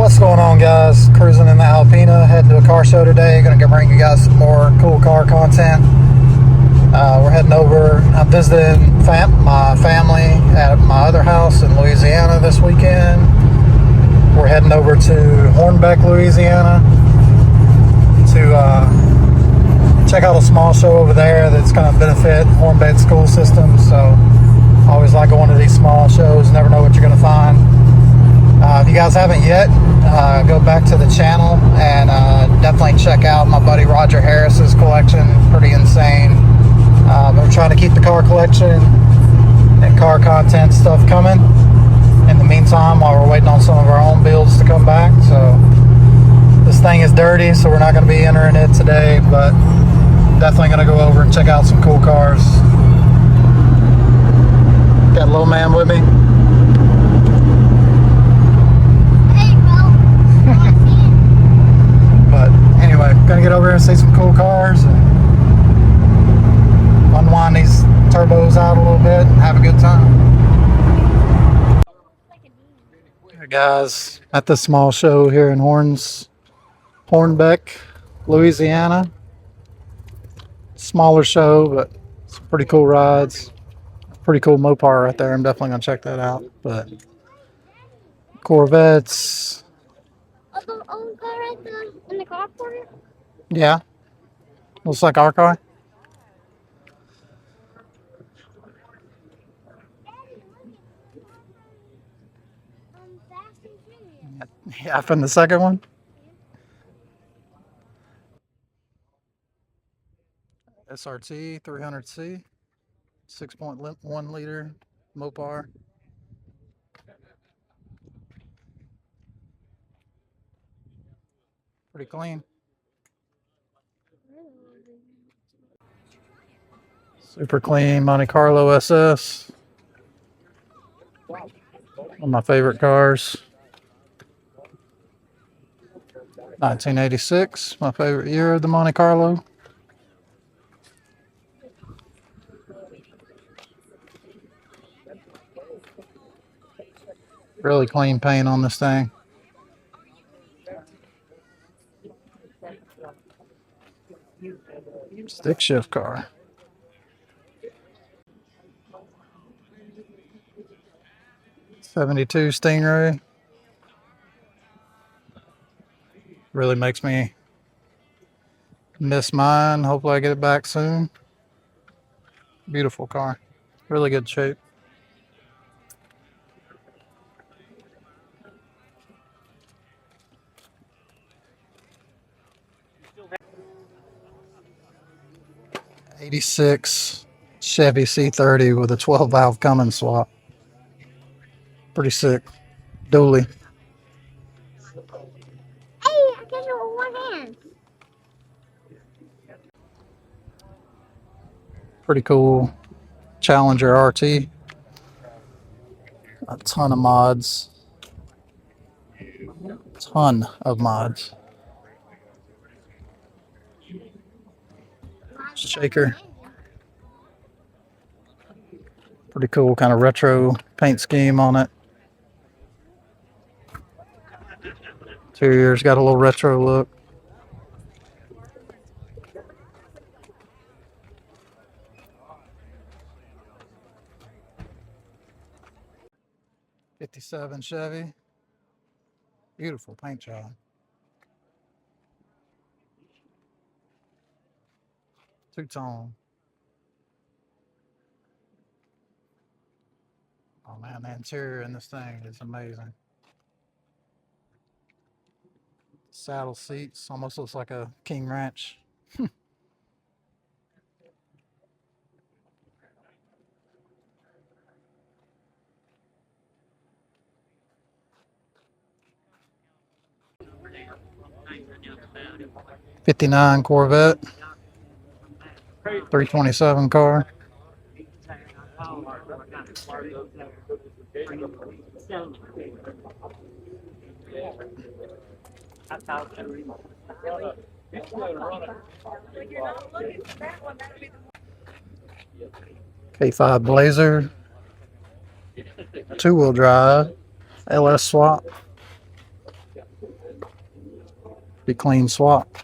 What's going on, guys? Cruising in the Alpina, heading to a car show today. Gonna bring you guys some more cool car content. We're heading over. I'm visiting my family at my other house in Louisiana this weekend. We're heading over to Hornbeck, Louisiana to check out a small show over there that's going to benefit Hornbeck school systems. So I always like going to these small shows. Never know what you're going to find. If you guys haven't yet, go back to the channel and definitely check out my buddy Roger Harris's collection. Pretty insane. But we're trying to keep the car collection and car content stuff coming in the meantime while we're waiting on some of our own builds to come back. So this thing is dirty, so we're not going to be entering it today, but definitely going to go over and check out some cool cars. Got little man with me. But anyway, gonna get over here and see some cool cars and unwind these turbos out a little bit and have a good time. Hey guys, at the small show here in Hornbeck, Louisiana. Smaller show, but some pretty cool rides. Pretty cool Mopar right there. I'm definitely gonna check that out. But Corvettes. The old car right there in the car corner? Yeah. Looks like our car. Yeah, from the second one. SRT 300C, 6.1 liter Mopar. Pretty clean. Super clean Monte Carlo SS. One of my favorite cars. 1986, my favorite year of the Monte Carlo. Really clean paint on this thing. Stick shift car. '72 Stingray. Really makes me miss mine. Hopefully I get it back soon. Beautiful car. Really good shape. '86 Chevy C30 with a 12 valve Cummins swap. Pretty sick. Dually. Hey, I can do it with one hand. Pretty cool Challenger RT. A ton of mods. Ton of mods. Shaker. Pretty cool kind of retro paint scheme on it. Interior's got a little retro look. '57 Chevy. Beautiful paint job. Two-tone. Oh man, the interior in this thing is amazing. Saddle seats, almost looks like a King Ranch. '59 Corvette. 327 car. K5 Blazer. Two-wheel drive. LS swap. Be clean swap.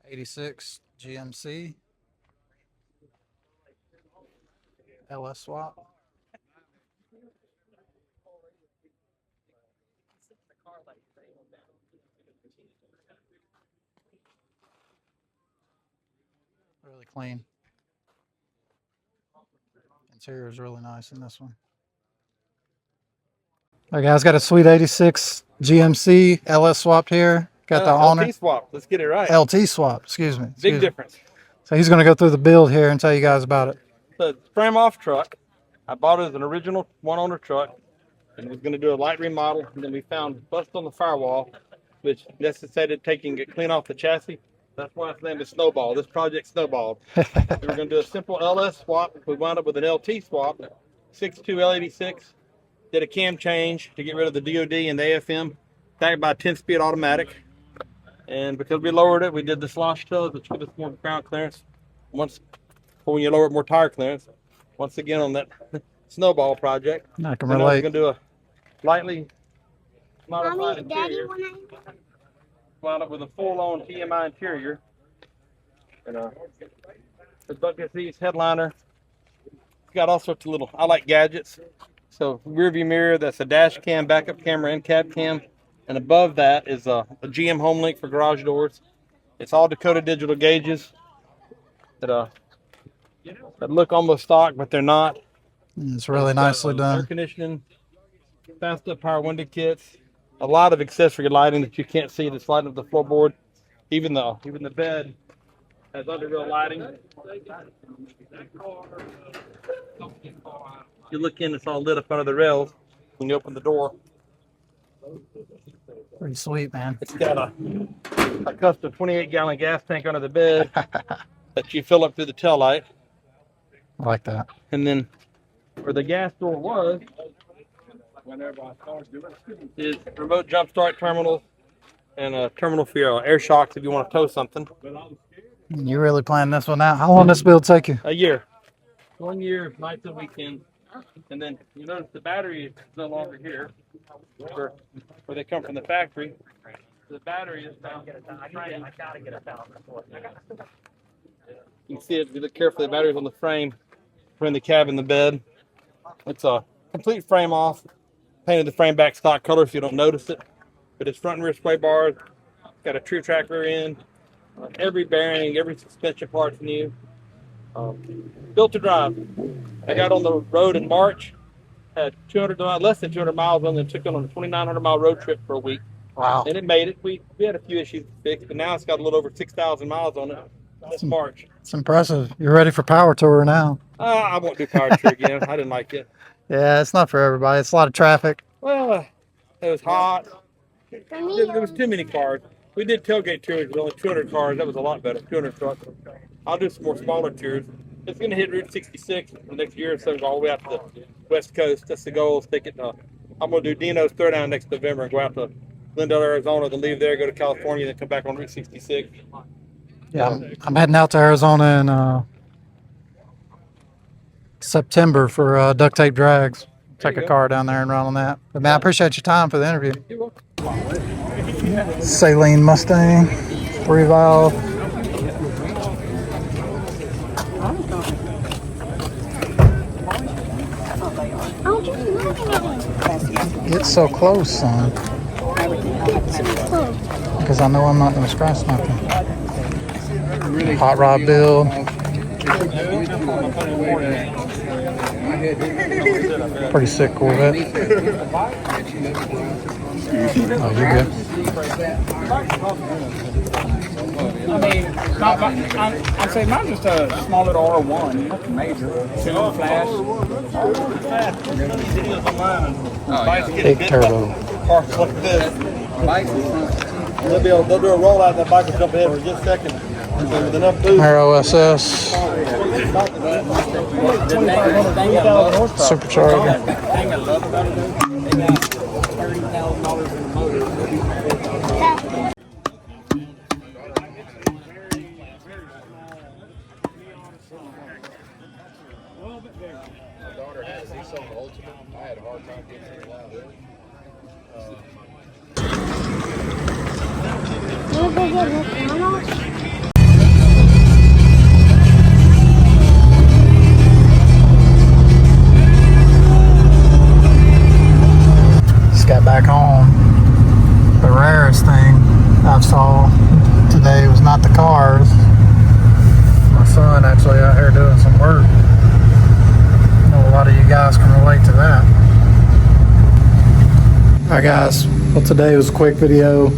'86 GMC LS swap. Really clean. Interior is really nice in this one. All right, guys, got a sweet '86 GMC LS swapped here. Got the owner. LT swap. Let's get it right. LT swap. Excuse me. Big difference. So he's going to go through the build here and tell you guys about it. The frame off truck. I bought it as an original one owner truck, and was going to do a light remodel. And then we found bust on the firewall, which necessitated taking it clean off the chassis. That's why it's named a Snowball. This project snowballed. We were going to do a simple LS swap. We wound up with an LT swap, 6.2 L86. Did a cam change to get rid of the DOD and the AFM, backed by a 10-speed automatic. And because we lowered it, we did the slosh tubs, which gives us more ground clearance. Once, when you lower it, more tire clearance. Once again, on that Snowball project. I can Then relate. I was going to do a lightly modified Mommy, Daddy, interior. when I Wound up with a full-on TMI interior. And the bucket seats, headliner. It's got all sorts of little, I like gadgets. So rear view mirror, that's a dash cam, backup camera, and cab cam. And above that is a GM home link for garage doors. It's all Dakota digital gauges that look almost stock, but they're not. It's really nicely Air done. conditioning, fast up power window kits, a lot of accessory lighting that you can't see that's lighting up the floorboard. Even the bed has under-rail lighting. You look in, it's all lit up under the rails when you open the door. Pretty sweet, man. It's got a custom 28-gallon gas tank under the bed that you fill up through the taillight. I like that. And then where the gas door was is remote jump start terminals and a terminal for your air shocks if you want to tow something. You really planning this one out? How long does this build take you? A year. 1 year, nights and weekends. And then you notice the battery is no longer here where they come from the factory. The battery is now. I gotta get it out. You can see it if you look carefully, the battery's on the frame, between the cab and the bed. It's a complete frame off. Painted the frame back stock color so you don't notice it. But it's front and rear sway bars. Got a true track rear end. Every bearing, every suspension part's new. Built to drive. I got on the road in March. Had less than 200 miles on it. Took it on a 2,900 mile road trip for a week. Wow. And it made it. We had a few issues to fix, but now it's got a little over 6,000 miles on it. This March. It's impressive. You're ready for power tour now. I won't do power tour again. I didn't like it. Yeah, it's not for everybody. It's a lot of traffic. Well, it was hot. for me, There was too many cars. We did tailgate tours with only 200 cars. That was a lot better. 200 trucks. I'll do some more smaller tours. It's going to hit Route 66 the next year or so, all the way out to the West Coast. That's the goal. Is take it. I'm going to do Dino's Throwdown next November and go out to Glendale, Arizona, then leave there, go to California, then come back on Route 66. Yeah, I'm heading out to Arizona in September for duct tape drags. Take a go. car down there and run on that. But man, I appreciate your time for the interview. You're welcome. Saline Mustang, 3-valve. oh, just looking at it. Get so close, son, Get so close. because I know I'm not going to scratch nothing. Hot rod build. Pretty sick Corvette. Oh, you're good. I mean, I'd say mine's just a small little R1, nothing major. Single flash. Big turbo. Cars like this. They'll do a rollout and that bike will jump ahead for just a second. So with enough boost. Aero SS. Supercharger. Thing I love about it is they got $30,000 in the motor. You wanna go get McDonald's? Just got back home. The rarest thing I saw today was not the cars. My son actually out here doing some work. I know a lot of you guys can relate to that. Alright guys, well today was a quick video.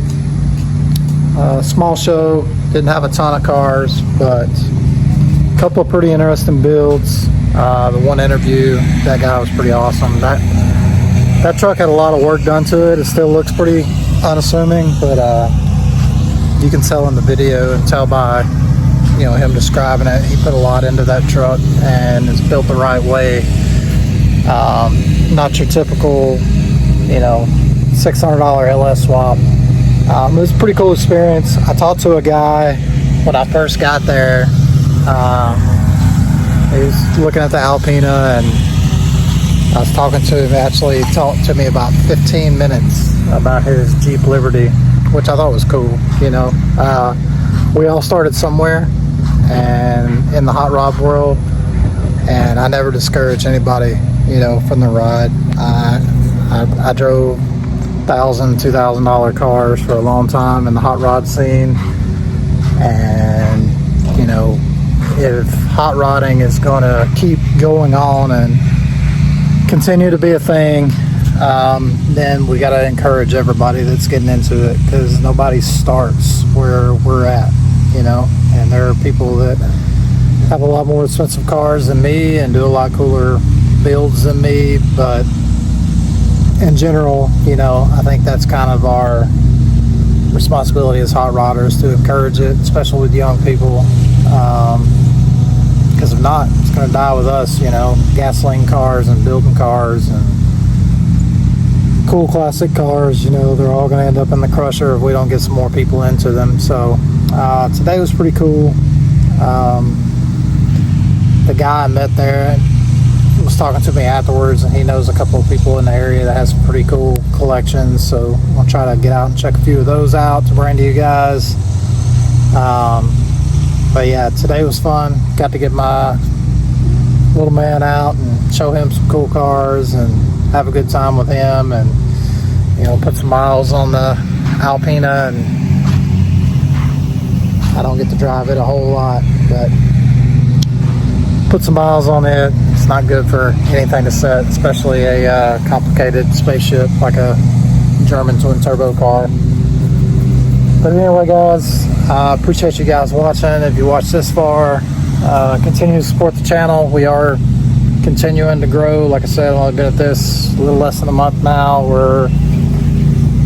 Small show, didn't have a ton of cars, but a couple of pretty interesting builds. The one interview, that guy was pretty awesome. That truck had a lot of work done to it. It still looks pretty unassuming, but you can tell in the video and tell by him describing it, he put a lot into that truck and it's built the right way. Not your typical $600 LS swap. It was a pretty cool experience. I talked to a guy when I first got there. He was looking at the Alpina, and I was talking to him. He actually talked to me about 15 minutes about his Jeep Liberty, which I thought was cool. We all started somewhere and in the hot rod world, and I never discourage anybody from the ride. I drove $1,000, $2,000 cars for a long time in the hot rod scene, and if hot rodding is going to keep going on and continue to be a thing, then we got to encourage everybody that's getting into it, because nobody starts where we're at, and there are people that have a lot more expensive cars than me and do a lot cooler builds than me, but in general, I think that's kind of our responsibility as hot rodders to encourage it, especially with young people, because if not, it's going to die with us. Gasoline cars and building cars and cool classic cars, they're all going to end up in the crusher if we don't get some more people into them. So today was pretty cool. The guy I met there was talking to me afterwards, and he knows a couple of people in the area that has some pretty cool collections, so I'll try to get out and check a few of those out to bring to you guys. But yeah, today was fun. Got to get my little man out and show him some cool cars and have a good time with him, and put some miles on the Alpina. And I don't get to drive it a whole lot, but put some miles on it. It's not good for anything to set, especially a complicated spaceship like a German twin turbo car. But anyway guys, I appreciate you guys watching. If you watched this far, continue to support the channel. We are continuing to grow. Like I said, I've only been at this a little less than a month now. We're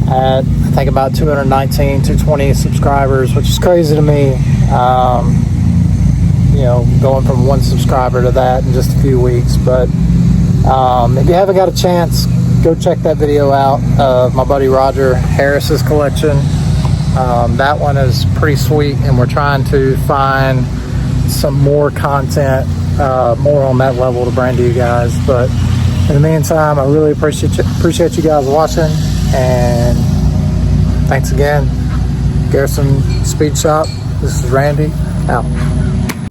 at, I think, about 219, 220 subscribers, which is crazy to me. Going from 1 subscriber to that in just a few weeks. But if you haven't got a chance, go check that video out of my buddy Roger Harris's collection. That one is pretty sweet, and we're trying to find some more content, more on that level to bring to you guys. But in the meantime, I really appreciate you guys watching, and thanks again. Garrison Speed Shop, this is Randy, out.